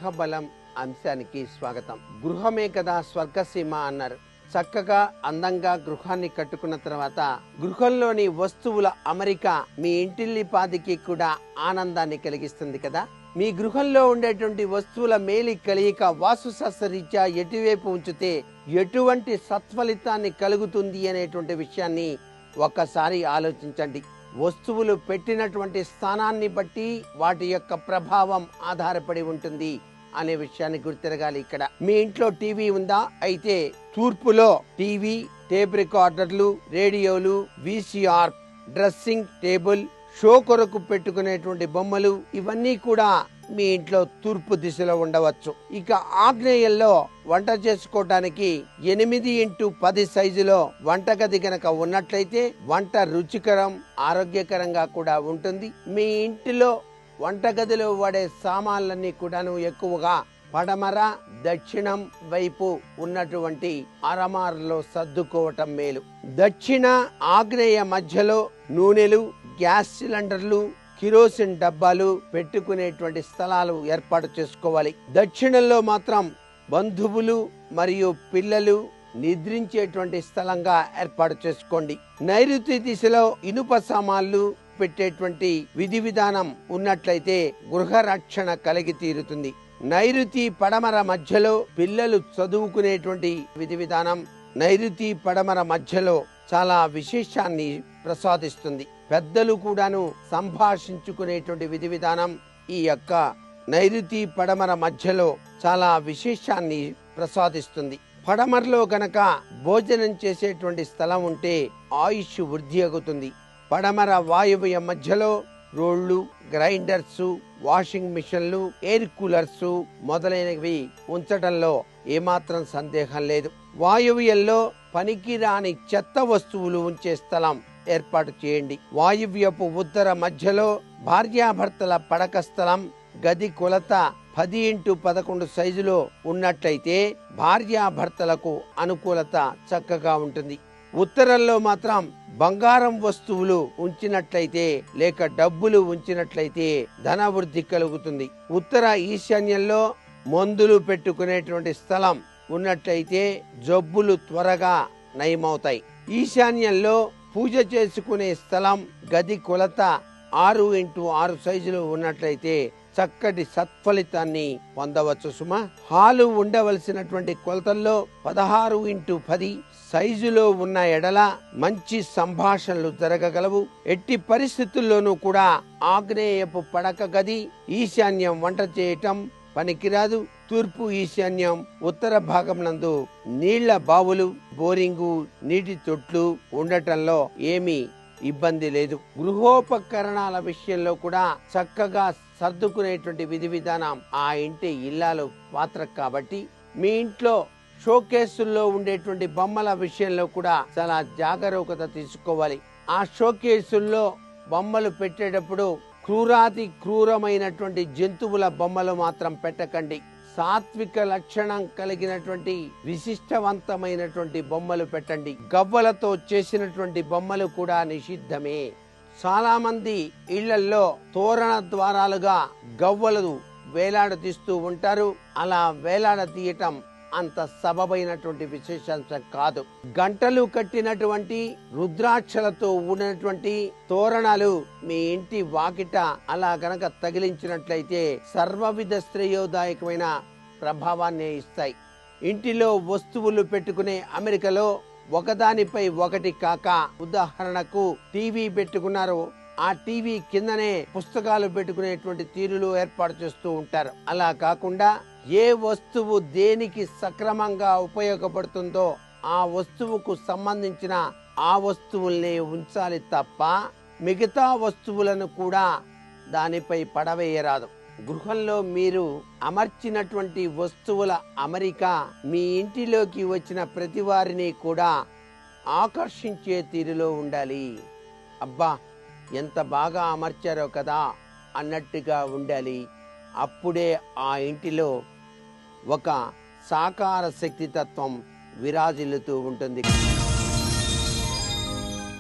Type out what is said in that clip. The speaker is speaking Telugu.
గృహబలం అంశానికి స్వాగతం. గృహమే కదా స్వర్గసీమ అన్నారు. చక్కగా అందంగా గృహాన్ని కట్టుకున్న తర్వాత గృహంలోని వస్తువుల అమరిక మీ ఇంటిల్లిపాదికి కూడా ఆనందాన్ని కలిగిస్తుంది కదా. మీ గృహంలో ఉండేటువంటి వస్తువుల మేలి కలయిక వాస్తుశాస్త్రరీత్యా ఎటువైపు ఉంచితే ఎటువంటి సత్ఫలితాన్ని కలుగుతుంది అనేటువంటి విషయాన్ని ఒక్కసారి ఆలోచించండి. వస్తువులు పెట్టినటువంటి స్థానాన్ని బట్టి వాటి యొక్క ప్రభావం ఆధారపడి ఉంటుంది అనే విషయాన్ని గుర్తిరగాలి. ఇక్కడ మీ ఇంట్లో టీవీ ఉందా? అయితే తూర్పులో టీవీ, టేప్ రికార్డర్లు, రేడియోలు, VCR, డ్రెస్సింగ్ టేబుల్, షో కొరకు పెట్టుకునేటువంటి బొమ్మలు ఇవన్నీ కూడా మీ ఇంట్లో తూర్పు దిశలో ఉండవచ్చు. ఇక ఆగ్నేయంలో వంట చేసుకోవడానికి 8x10 సైజులో వంటగది గనక ఉన్నట్లయితే వంట రుచికరం, ఆరోగ్యకరంగా కూడా ఉంటుంది. మీ ఇంటిలో వంటగదిలో వాడే సామాన్లన్నీ కూడాను ఎక్కువగా పడమర, దక్షిణం వైపు ఉన్నటువంటి అరమార్లో సర్దుకోవటం మేలు. దక్షిణ, ఆగ్నేయ మధ్యలో నూనెలు, గ్యాస్ సిలిండర్లు, కిరోసిన్ డబ్బాలు పెట్టుకునేటువంటి స్థలాలు ఏర్పాటు చేసుకోవాలి. దక్షిణంలో మాత్రం బంధువులు మరియు పిల్లలు నిద్రించేటువంటి స్థలంగా ఏర్పాటు చేసుకోండి. నైరుతి దిశలో ఇనుప సామాన్లు పెట్టేటువంటి విధి విధానం ఉన్నట్లయితే గృహ రక్షణ కలిగి తీరుతుంది. నైరుతి పడమర మధ్యలో పిల్లలు చదువుకునేటువంటి విధి విధానం నైరుతి పడమర మధ్యలో చాలా విశేషాన్ని ప్రసాదిస్తుంది. పెద్దలు కూడాను సంభాషించుకునేటువంటి విధి విధానం ఈ యొక్క నైరుతి పడమర మధ్యలో చాలా విశేషాన్ని ప్రసాదిస్తుంది. పడమరలో గనక భోజనం చేసేటువంటి స్థలం ఉంటే ఆయుష్ వృద్ధి అవుతుంది. పడమర వాయువ్య మధ్యలో రోళ్లు, గ్రైండర్స్, వాషింగ్ మిషన్లు, ఎయిర్ కూలర్స్ మొదలైనవి ఉంచటంలో ఏమాత్రం సందేహం లేదు. వాయువ్యంలో పనికిరాని చెత్త వస్తువులు ఉంచే స్థలం ఏర్పాటు చేయండి. వాయువ్యపు ఉత్తర మధ్యలో భార్యాభర్తల పడక స్థలం గది కొలత 10x11 సైజులో ఉన్నట్లయితే భార్యాభర్తలకు అనుకూలత చక్కగా ఉంటుంది. ఉత్తరంలో మాత్రం బంగారం వస్తువులు ఉంచినట్లయితే లేక డబ్బులు ఉంచినట్లయితే ధన వృద్ధి కలుగుతుంది. ఉత్తర ఈశాన్యంలో మందులు పెట్టుకునేటువంటి స్థలం ఉన్నట్లయితే జబ్బులు త్వరగా నయమవుతాయి. ఈశాన్యంలో పూజ చేసుకునే స్థలం గది కొలత 6x6 సైజులో ఉన్నట్లయితే చక్కటి సత్ఫలితాన్ని పొందవచ్చు సుమా. హాలు ఉండవలసినటువంటి కొలతల్లో 16x10 సైజులో ఉన్న ఎడల మంచి సంభాషణలు జరగగలవు. ఎట్టి పరిస్థితుల్లోనూ కూడా ఆగ్నేయపు పడక గది, ఈశాన్యం వంట చేయటం పనికిరాదు. తూర్పు ఈశాన్యం ఉత్తర భాగం నందు నీళ్ల బావులు, బోరింగు, నీటి తొట్లు ఉండటంలో ఏమీ ఇబ్బంది లేదు. గృహోపకరణాల విషయంలో కూడా చక్కగా సర్దుకునేటువంటి విధి విధానం ఆ ఇంటి ఇల్లాలు పాత్ర కాబట్టి మీ ఇంట్లో షోకేసుల్లో ఉండేటువంటి బొమ్మల విషయంలో కూడా చాలా జాగరూకత తీసుకోవాలి. ఆ షోకేసుల్లో బొమ్మలు పెట్టేటప్పుడు క్రూరాతి క్రూరమైనటువంటి జంతువుల బొమ్మలు మాత్రం పెట్టకండి. సాత్విక లక్షణం కలిగినటువంటి విశిష్టవంతమైనటువంటి బొమ్మలు పెట్టండి. గవ్వలతో చేసినటువంటి బొమ్మలు కూడా నిషిద్ధమే. చాలా మంది ఇళ్లల్లో తోరణ ద్వారాలుగా గవ్వలు వేలాడదీస్తూ ఉంటారు. అలా వేలాడదీయటం అంత సబబైనటువంటి విశేషాంశం కాదు. గంటలు కట్టినటువంటి రుద్రాక్షలతో ఉన్నటువంటి తోరణాలు మీ ఇంటి వాకిట అలా గనక తగిలించినట్లయితే సర్వవిధ శ్రేయోదాయకమైన ప్రభావాన్ని ఇస్తాయి. ఇంటిలో వస్తువులు పెట్టుకునే అమెరికాలో ఒకదానిపై ఒకటి కాక, ఉదాహరణకు టీవీ పెట్టుకున్నారు, ఆ టీవీ కిందనే పుస్తకాలు పెట్టుకునేటువంటి తీరులు ఏర్పాటు చేస్తూ ఉంటారు. అలా కాకుండా ఏ వస్తువు దేనికి సక్రమంగా ఉపయోగపడుతుందో ఆ వస్తువుకు సంబంధించిన ఆ వస్తువుల్ని ఉంచాలి తప్ప మిగతా వస్తువులను కూడా దానిపై పడవేయరాదు. గృహంలో మీరు అమర్చినటువంటి వస్తువుల అమరిక మీ ఇంటిలోకి వచ్చిన ప్రతి వారిని కూడా ఆకర్షించే తీరులో ఉండాలి. అబ్బా ఎంత బాగా అమర్చారో కదా అన్నట్టుగా ఉండాలి. అప్పుడే ఆ ఇంటిలో ఒక సాకార శక్తి తత్వం విరాజిల్లుతూ ఉంటుంది.